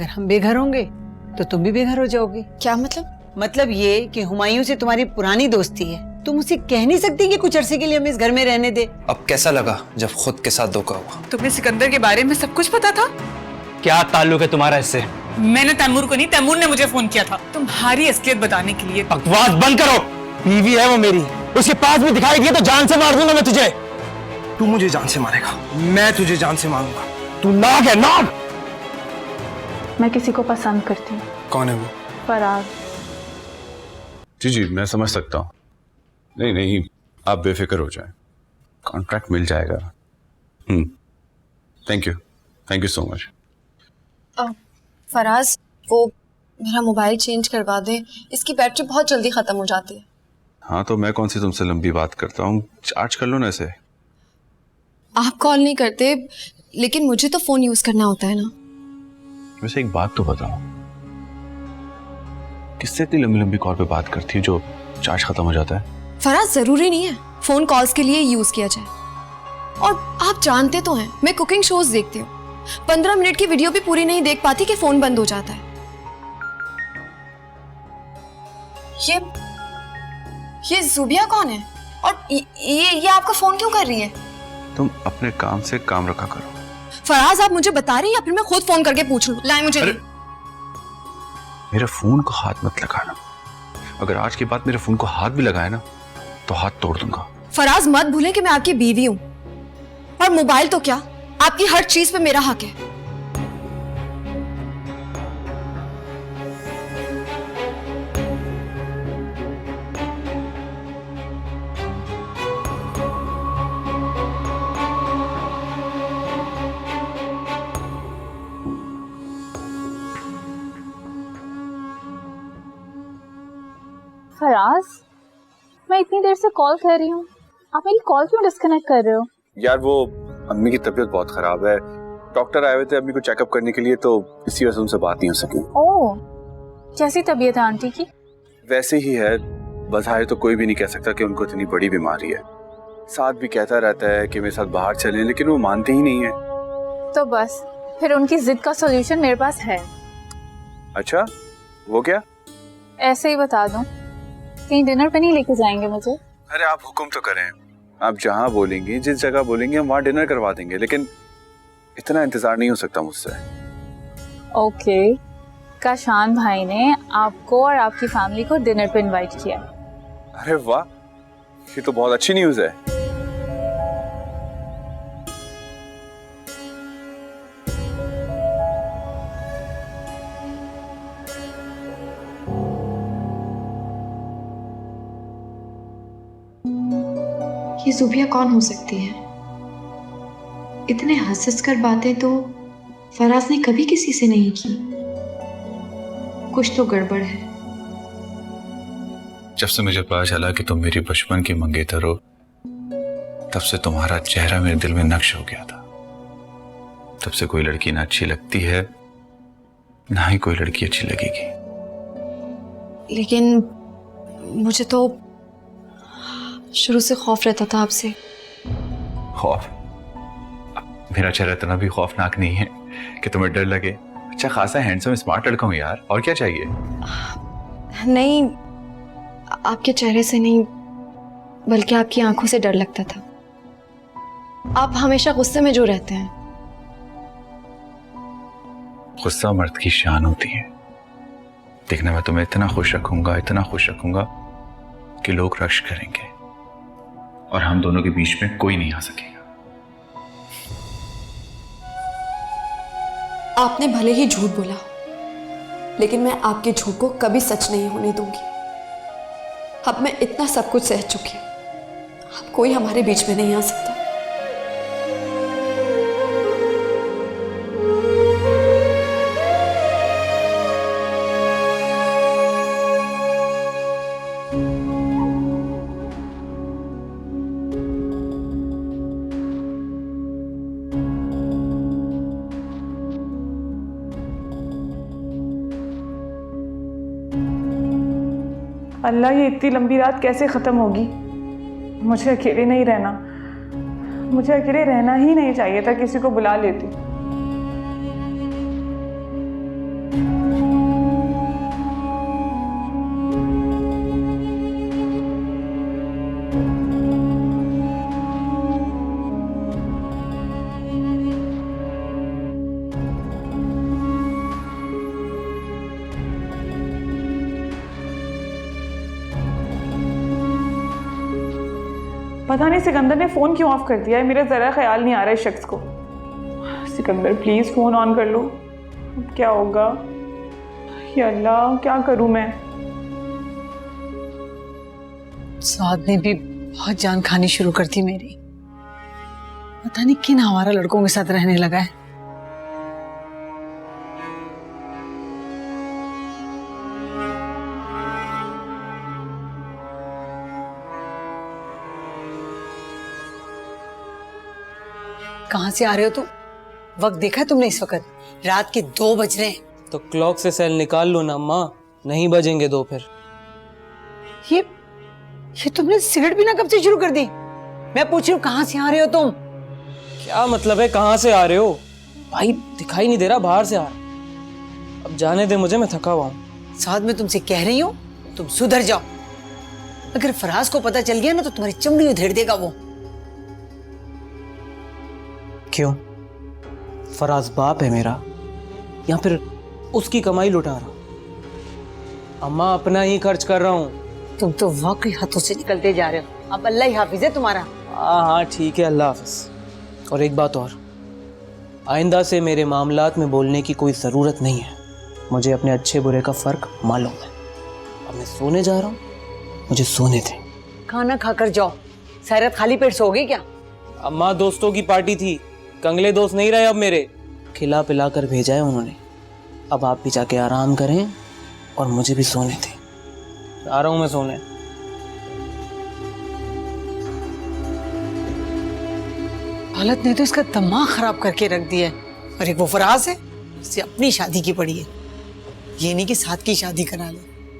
अगर हम बेघर होंगे तो तुम भी बेघर हो जाओगी। क्या मतलब? मतलब ये कि हुमायूं से तुम्हारी पुरानी दोस्ती है, तुम उसे कह नहीं सकती कि कुछ अरसे के लिए हमें इस घर में रहने दे। अब कैसा लगा जब खुद के साथ धोखा हुआ? तुम्हें सिकंदर के बारे में सब कुछ पता था? क्या ताल्लुक है तुम्हारा इससे? मैंने तैमूर को नहीं, तैमूर ने मुझे फोन किया था तुम्हारी असलियत बताने के लिए। बकवास बंद करो। बीवी है वो मेरी, उसके पास भी दिखाई दिया तो जान से मार दूंगा मैं तुझे। तू मुझे जान से मारेगा, मैं तुझे जान से मारूंगा। तू नाग है, नाग। मैं किसी को पसंद करती हूँ। कौन है वो? फराज। जी जी मैं समझ सकता हूँ। नहीं नहीं आप बेफिक्र हो जाएं, कॉन्ट्रैक्ट मिल जाएगा। Thank you so much. Faraz, वो मेरा मोबाइल चेंज करवा दे, इसकी बैटरी बहुत जल्दी खत्म हो जाती है। हाँ तो मैं कौन सी तुमसे लंबी बात करता हूँ, चार्ज कर लो ना इसे। आप कॉल नहीं करते, लेकिन मुझे तो फोन यूज करना होता है ना। वैसे एक बात तो बताओ, किससे इतनी लंबी लंबी कॉल पे बात करती है जो चार्ज खत्म हो जाता है? फराज, जरूरी नहीं है फोन कॉल्स के लिए यूज किया जाए। और आप जानते तो हैं मैं कुकिंग शोज देखती हूँ, 15 मिनट की वीडियो भी पूरी नहीं देख पाती कि फोन बंद हो जाता है। ये जुबिया कौन है? और ये आपका फोन क्यों कर रही है? तुम अपने काम से काम रखा करो। फराज, आप मुझे बता रही हैं या फिर मैं खुद फोन करके पूछ लूं? लाए मुझे। मेरे फोन को हाथ मत लगाना। अगर आज के बाद मेरे फोन को हाथ भी लगाया ना तो हाथ तोड़ दूंगा। फराज, मत भूलें कि मैं आपकी बीवी हूं, और मोबाइल तो क्या, आपकी हर चीज पे मेरा हक है। फराज, मैं इतनी देर से कॉल कर रही हूँ, आप मेरी कॉल क्यों डिस्कनेक्ट कर रहे हो? यार वो अम्मी की तबीयत बहुत खराब है, डॉक्टर आए हुए थे अम्मी को चेकअप करने के लिए, तो इसी वजह से उनसे बात नहीं हो सकी। ओह, कैसी तबीयत है आंटी की? वैसे ही है, बज़ाहिर तो कोई भी नहीं कह सकता कि उनको इतनी बड़ी बीमारी है। साथ भी कहता रहता है कि मेरे साथ बाहर चलें, लेकिन वो मानते ही नहीं है। तो बस फिर उनकी जिद का सॉल्यूशन मेरे पास है। अच्छा, वो क्या? ऐसे ही बता दूं, कहीं डिनर पे नहीं लेके जाएंगे मुझे? अरे आप हुक्म तो करें, आप जहाँ बोलेंगी, जिस जगह बोलेंगे हम वहाँ डिनर करवा देंगे, लेकिन इतना इंतजार नहीं हो सकता मुझसे। ओके, काशान भाई ने आपको और आपकी फैमिली को डिनर पे इनवाइट किया। अरे वाह, ये तो बहुत अच्छी न्यूज़ है। ये जुबिया कौन हो सकती है? इतने हंस कर बातें तो फराज ने कभी किसी से नहीं की। कुछ तो गड़बड़ है। जब से मुझे पता चला कि तुम मेरी बचपन की मंगेतर हो, तब से तुम्हारा चेहरा मेरे दिल में नक्श हो गया था। तब से कोई लड़की ना अच्छी लगती है, ना ही कोई लड़की अच्छी लगेगी। लेकिन मुझे तो शुरू से खौफ रहता था आपसे। खौफ? मेरा चेहरा इतना भी खौफनाक नहीं है कि तुम्हें डर लगे। अच्छा खासा हैंडसम स्मार्ट लड़का हूं यार, और क्या चाहिए? नहीं, आपके चेहरे से नहीं, बल्कि आपकी आंखों से डर लगता था। आप हमेशा गुस्से में जो रहते हैं। गुस्सा मर्द की शान होती है। देखना, मैं तुम्हें इतना खुश रखूंगा, इतना खुश रखूंगा कि लोग रश करेंगे और हम दोनों के बीच में कोई नहीं आ सकेगा। आपने भले ही झूठ बोला, लेकिन मैं आपके झूठ को कभी सच नहीं होने दूंगी। अब मैं इतना सब कुछ सह चुकी हूं, अब कोई हमारे बीच में नहीं आ सकता। अल्लाह, ये इतनी लंबी रात कैसे ख़त्म होगी? मुझे अकेले नहीं रहना, मुझे अकेले रहना ही नहीं चाहिए था, किसी को बुला लेती। पता नहीं सिकंदर ने फ़ोन क्यों ऑफ कर दिया है, मेरा ज़रा ख्याल नहीं आ रहा है इस शख्स को। सिकंदर प्लीज़ फ़ोन ऑन कर लो। अब क्या होगा? या अल्लाह, क्या करूँ मैं? साद ने भी बहुत जान खानी शुरू कर दी मेरी। पता नहीं किन हमारा लड़कों के साथ रहने लगा है। कहां से आ रहे हो तुम? वक्त देखा तुमने? इस वक्त रात के 2 बज रहे हैं। तो क्लॉक से सेल निकाल लो ना अम्मा, नहीं बजेंगे 2 फिर। ये तुमने सिगरेट पीना कब से शुरू कर दी? मैं पूछ रही हूँ कहां से आ रहे हो तुम? क्या मतलब है कहाँ से आ रहे हो? भाई दिखाई नहीं दे रहा, बाहर से आ रहा। अब जाने दे मुझे, मैं थका हुआ हूँ। साथ में तुमसे कह रही हूँ तुम सुधर जाओ। अगर फराज को पता चल गया ना तो तुम्हारी चमड़ी उधेड़ देगा वो। क्यों? फराज बाप है मेरा या फिर उसकी कमाई लुटा रहा? अम्मा अपना ही खर्च कर रहा हूँ। तुम तो वाकई हाथों से निकलते जा रहे हो। अब अल्लाह ही हाफिज है तुम्हारा। हाँ ठीक है, अल्लाह हाफिज। और एक बात और, आइंदा से मेरे मामलात में बोलने की कोई ज़रूरत नहीं है। मुझे अपने अच्छे बुरे का फ़र्क मालूम है। अब मैं सोने जा रहा हूँ, मुझे सोने दे। खाना खाकर जाओ। सैरत खाली पेट सोओगे क्या? अम्मा दोस्तों की पार्टी थी, कंगले दोस्त नहीं रहे अब मेरे। खिला पिला कर भेजा है उन्होंने। अब आप भी जाके आराम करें और मुझे भी सोने दें। आ रहा हूँ मैं सोने। हालत ने तो इसका दिमाग खराब करके रख दिया है। और एक वो फराज है, इससे अपनी शादी की पड़ी है। ये नहीं कि साथ की शादी करा ले,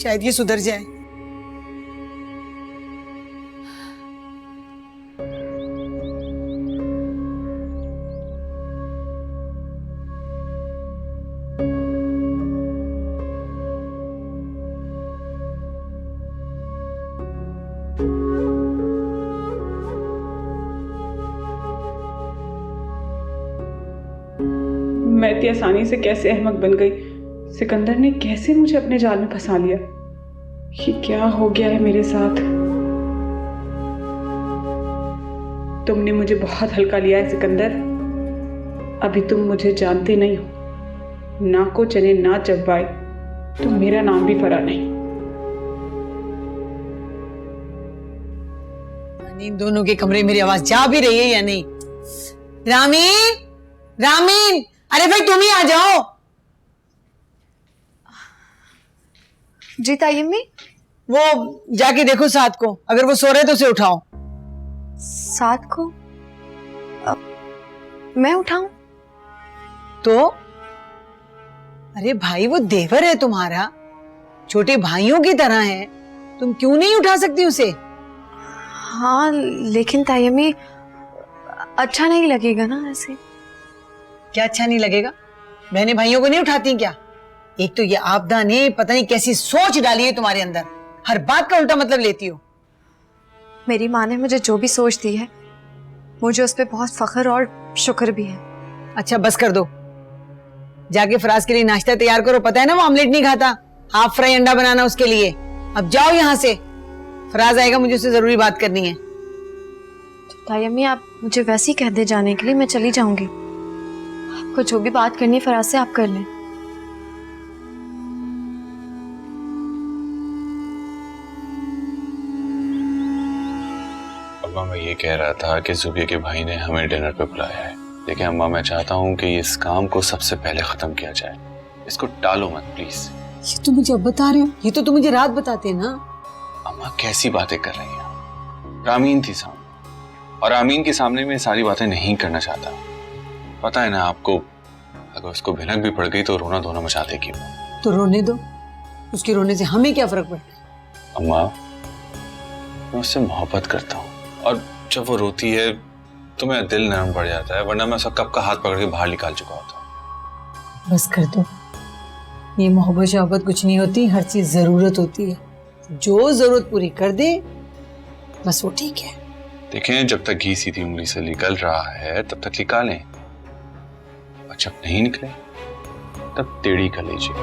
शायद ये सुधर जाए। मैं इतनी आसानी से कैसे अहमक बन गई? सिकंदर ने कैसे मुझे अपने जाल में फंसा लिया? ये क्या हो गया है मेरे साथ? तुमने मुझे बहुत हल्का लिया है सिकंदर। अभी तुम मुझे जानते नहीं हो। ना को चने ना चबाए तो मेरा नाम भी फरा नहीं। इन दोनों के कमरे में मेरी आवाज जा भी रही है या नहीं? रामीन, रामीन, अरे भाई तुम ही आ जाओ। जी तायम्मी। वो जाके देखो साथ को, अगर वो सो रहे तो उसे उठाओ। साथ को मैं उठाऊं? तो अरे भाई वो देवर है तुम्हारा, छोटे भाइयों की तरह है, तुम क्यों नहीं उठा सकती उसे? हाँ लेकिन तायम्मी अच्छा नहीं लगेगा ना ऐसे। क्या अच्छा नहीं लगेगा? बहने भाइयों को नहीं उठाती क्या? एक तो ये आपदा ने पता नहीं कैसी सोच डाली है तुम्हारे अंदर, हर बात का उल्टा मतलब लेती हो। मेरी माँ ने मुझे जो भी सोच दी है मुझे उस पर बहुत फख्र और शुक्र भी है। अच्छा बस कर दो, जाके फराज के लिए नाश्ता तैयार करो। पता है ना वो ऑमलेट नहीं खाता, हाफ फ्राई अंडा बनाना उसके लिए। अब जाओ यहाँ से, फराज आएगा, मुझे उससे जरूरी बात करनी है। तायम्मी आप मुझे वैसे ही कह दे जाने के लिए, मैं चली जाऊंगी। आपको जो भी बात करनी है फराज से आप कर लें। अम्मा मैं ये कह रहा था कि जुबिया के भाई ने हमें डिनर पे बुलाया है, लेकिन अम्मा मैं चाहता हूँ कि इस काम को सबसे पहले खत्म किया जाए। इसको टालो मत प्लीज। ये तो मुझे अब बता रहे हो, ये तो तुम मुझे रात बताते ना। अम्मा कैसी बातें कर रही हैं? रामीन थी सामने और रामीन के सामने मैं सारी बातें नहीं करना चाहता। पता है ना आपको, अगर उसको भिनक भी पड़ गई तो रोना धोना मचा देगी। तो रोने दो, उसके रोने से हमें क्या फर्क पड़ता है? अम्मा मैं उससे मोहब्बत करता हूँ और जब वो रोती है तो मेरा दिल नरम पड़ जाता है, वरना मैं उसका कब का हाथ पकड़ के बाहर निकाल चुका होता। बस कर दो, ये मोहब्बत शोहब्बत कुछ नहीं होती, हर चीज जरूरत होती है। जो जरूरत पूरी कर दे बस वो ठीक है। देखें जब तक घी सीधी उंगली से निकल रहा है तब तक निकालें, और जब नहीं निकले तब टेढ़ी कर लीजिए।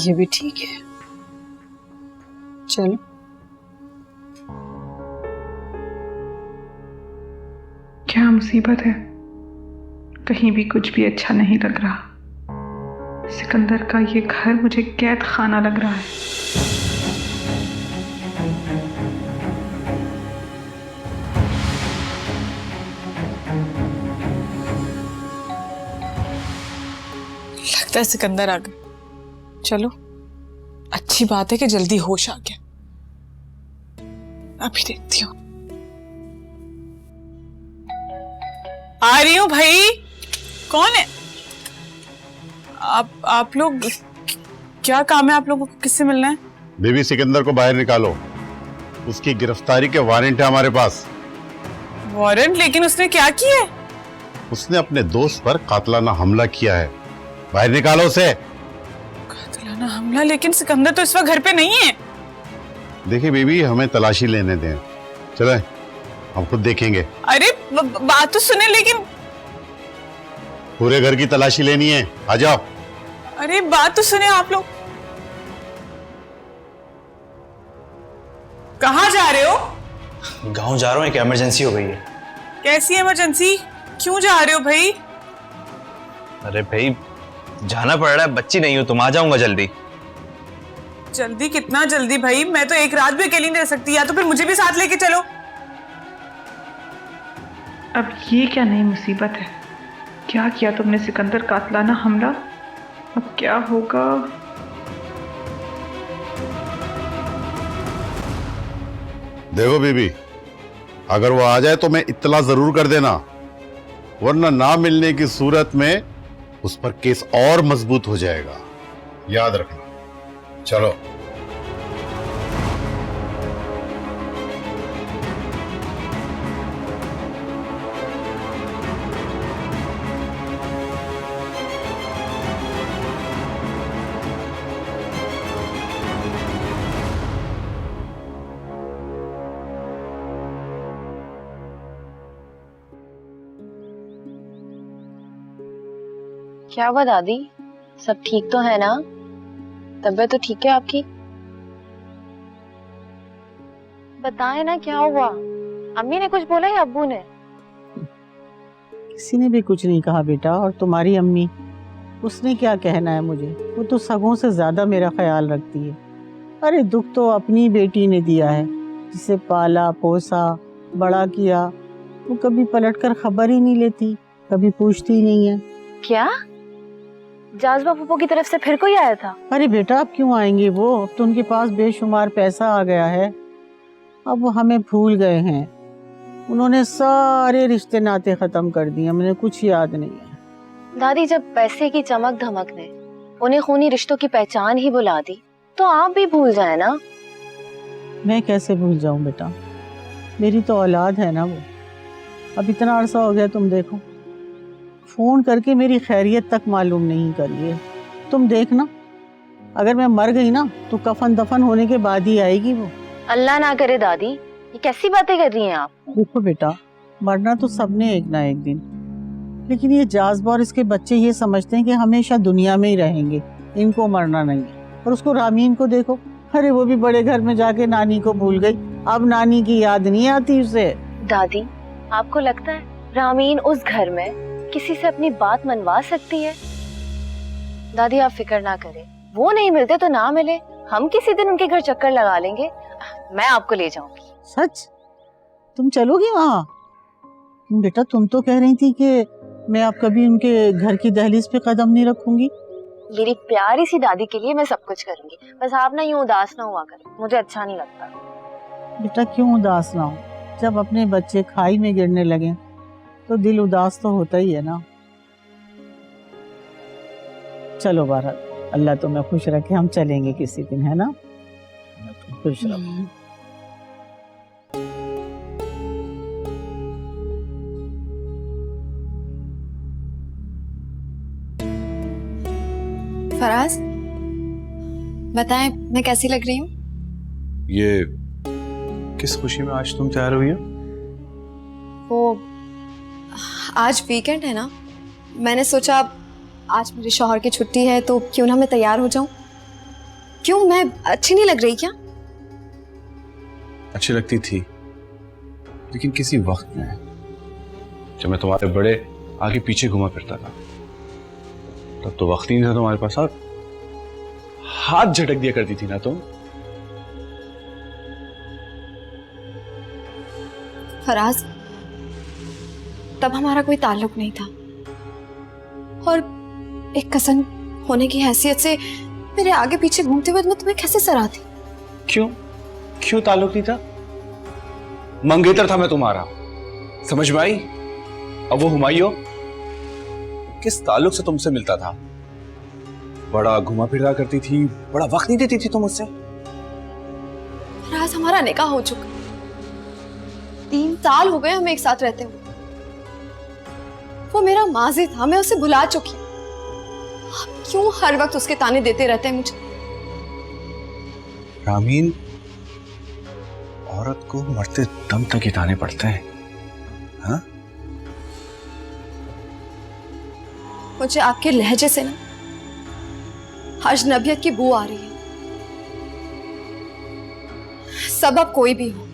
ये भी ठीक है। चलो। क्या मुसीबत है, कहीं भी कुछ भी अच्छा नहीं लग रहा। सिकंदर का ये घर मुझे कैद खाना लग रहा है। लगता है सिकंदर आ गए। चलो, अच्छी बात है कि जल्दी होश आ गया। अभी देखती हूँ। आ रही हूँ भाई। कौन है? आप लोग, क्या काम है आप लोगों को? किससे मिलना है? बीबी सिकंदर को बाहर निकालो, उसकी गिरफ्तारी के वारंट है हमारे पास। वारंट? लेकिन उसने क्या किया है? उसने अपने दोस्त पर कातलाना हमला किया है, बाहर निकालो उसे। कातलाना हमला? लेकिन सिकंदर तो इस वक्त घर पे नहीं है। देखिए बीबी, हमें तलाशी लेने दें, चले हम खुद देखेंगे। अरे बात तो सुने। लेकिन पूरे घर की तलाशी लेनी है, आ जाओ। अरे बात तो सुने आप लोग। कहाँ जा रहे हो? गांव जा रहा हूँ, एक इमरजेंसी हो गई है। कैसी इमरजेंसी? क्यों जा रहे हो भाई? अरे भाई, जाना पड़ रहा है, बच्ची नहीं हो तुम, आ जाऊंगा जल्दी। जल्दी? कितना जल्दी भाई? मैं तो एक रात भी अकेली नहीं रह सकती, या तो फिर मुझे भी साथ लेके चलो। अब ये क्या नई मुसीबत है? क्या किया तुमने सिकंदर? कातलाना हमला? अब क्या होगा? देखो बीबी, अगर वो आ जाए तो मैं इत्तला जरूर कर देना, वरना ना मिलने की सूरत में उस पर केस और मजबूत हो जाएगा, याद रखना। चलो। क्या हुआ दादी, सब ठीक तो है ना? तबीयत तो ठीक है आपकी? बताएं ना क्या हुआ। अम्मी ने कुछ बोला या अब्बू ने? किसी ने भी कुछ नहीं कहा बेटा। और तुम्हारी अम्मी, उसने क्या कहना है मुझे? वो तो सगों से ज्यादा मेरा ख्याल रखती है। अरे दुख तो अपनी बेटी ने दिया है, जिसे पाला पोसा बड़ा किया। वो कभी पलटकर खबर ही नहीं लेती, कभी पूछती ही नहीं है। क्या जाज़बा फूफो की तरफ से फिर कोई आया था? अरे बेटा, अब क्यों आएंगे वो? अब तो उनके पास बेशुमार पैसा आ गया है। अब वो हमें भूल गए हैं। उन्होंने सारे रिश्ते नाते खत्म कर दिए, मुझे कुछ याद नहीं है। दादी, जब पैसे की चमक धमक ने उन्हें खूनी रिश्तों की पहचान ही भुला दी, तो आप भी भूल जाए ना। मैं कैसे भूल जाऊं बेटा? मेरी तो औलाद है ना वो। अब इतना अरसा हो गया, तुम देखो फोन करके मेरी खैरियत तक मालूम नहीं करिए। तुम देखना, अगर मैं मर गई ना तो कफन दफन होने के बाद ही आएगी वो। अल्लाह ना करे दादी, ये कैसी बातें कर रही हैं आप? देखो बेटा, मरना तो सबने एक ना एक दिन, लेकिन ये जाज़बा और इसके बच्चे ये समझते हैं कि हमेशा दुनिया में ही रहेंगे, इनको मरना नहीं है। और उसको रामीन को देखो, अरे वो भी बड़े घर में जाके नानी को भूल गई, अब नानी की याद नहीं आती उसे। दादी, आपको लगता है रामीन उस घर में किसी से अपनी बात मनवा सकती है? दादी आप फिक्र ना करें, वो नहीं मिलते तो ना मिले, हम किसी दिन उनके घर चक्कर लगा लेंगे। मैं आपको ले जाऊंगी। सच? तुम चलोगी वहाँ? बेटा तुम तो कह रही थी कि मैं अब कभी उनके घर की दहलीज पे कदम नहीं रखूंगी। मेरी प्यारी सी दादी के लिए मैं सब कुछ करूंगी, बस आप ना यूं उदास ना हुआ करें, मुझे अच्छा नहीं लगता। बेटा क्यों उदास ना हो? जब अपने बच्चे खाई में गिरने लगे तो दिल उदास तो होता ही है ना। चलो बारह, अल्लाह तुम्हें खुश रखे, हम चलेंगे किसी दिन, है ना? खुश रहो। फराज, बताएं मैं कैसी लग रही हूँ? ये किस खुशी में आज तुम तैयार हुई हो? वो आज वीकेंड है ना, मैंने सोचा आज मेरे शौहर की छुट्टी है तो क्यों ना मैं तैयार हो जाऊं। क्यों, मैं अच्छी नहीं लग रही क्या? अच्छी लगती थी, लेकिन किसी वक्त में जब मैं तुम्हारे बड़े आगे पीछे घुमा फिरता था तब तो वक्त ही नहीं था तुम्हारे पास, और हाथ झटक दिया करती थी ना तुम। फराज, तब हमारा कोई ताल्लुक नहीं था और एक कज़न होने की हैसियत से मेरे आगे पीछे घूमते हुए मैं तुम्हें कैसे सराहती? क्यों ताल्लुक नहीं था? मंगेतर था मैं तुम्हारा, समझ में आई? अब वो हुमायूं किस ताल्लुक से तुमसे मिलता था? बड़ा घुमा फिरा करती थी, बड़ा वक्त नहीं देती थी तुम मुझसे। फराज, हमारा निकाह हो चुका, 3 साल हो गए हमें एक साथ रहते हुए। वो मेरा माजी था, मैं उसे भुला चुकी। आप क्यों हर वक्त उसके ताने देते रहते हैं मुझे? रामीन, औरत को मरते दम तक ही ताने पड़ते हैं। हाँ? मुझे आपके लहजे से ना अजनबियत की बू आ रही है। सबब कोई भी हो,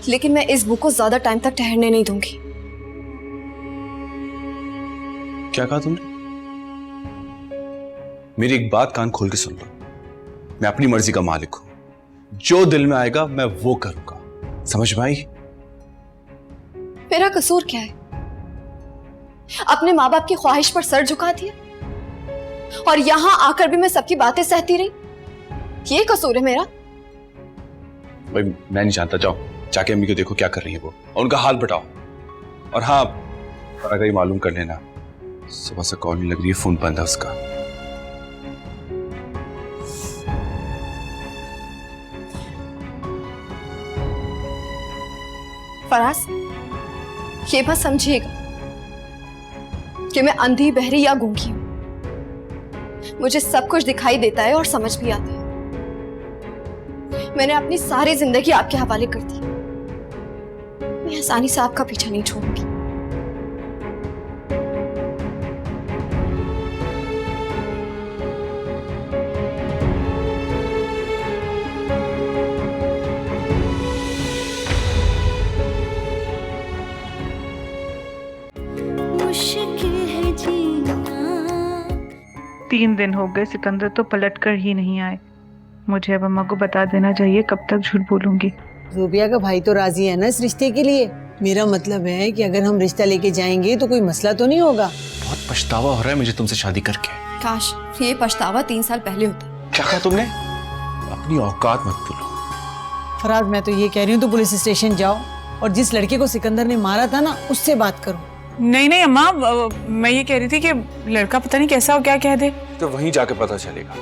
लेकिन मैं इस बू को ज्यादा टाइम तक ठहरने नहीं दूंगी। क्या कहा तुमने? मेरी एक बात कान खोल के सुन लो, मैं अपनी मर्जी का मालिक हूं, जो दिल में आएगा मैं वो करूंगा, समझ में आई? मेरा कसूर क्या है? अपने माँ बाप की ख्वाहिश पर सर झुका दिया और यहां आकर भी मैं सबकी बातें सहती रही, ये कसूर है मेरा? भाई मैं नहीं जानता, जाओ जाके अम्मी को देखो क्या कर रही है वो, और उनका हाल बताओ। और हाँ, अगर ये मालूम कर लेना सुबह से कॉल नहीं लग रही है, फोन बंद है उसका। फराज, ये बात समझिएगा कि मैं अंधी, बहरी या गूंगी हूं। मुझे सब कुछ दिखाई देता है और समझ भी आता है। मैंने अपनी सारी जिंदगी आपके हवाले कर दी, मैं आसानी से आपका पीछा नहीं छोड़ूंगी। तीन दिन हो गए, सिकंदर तो पलट कर ही नहीं आए। मुझे अब अम्मा को बता देना चाहिए, कब तक झूठ बोलूंगी। रूबिया का भाई तो राजी है ना इस रिश्ते के लिए? मेरा मतलब है कि अगर हम रिश्ता लेके जाएंगे तो कोई मसला तो नहीं होगा। बहुत पछतावा हो रहा है मुझे तुमसे शादी करके। काश ये पछतावा 3 साल पहले होता। क्या कहा तुमने? अपनी औकात मत भूलो। फराज, मैं तो ये कह रही हूँ तो पुलिस स्टेशन जाओ और जिस लड़के को सिकंदर ने मारा था ना, उससे बात करो। नहीं अम्मा, मैं ये कह रही थी कि लड़का पता नहीं कैसा हो, क्या कह दे। तो वहीं जाके पता चलेगा।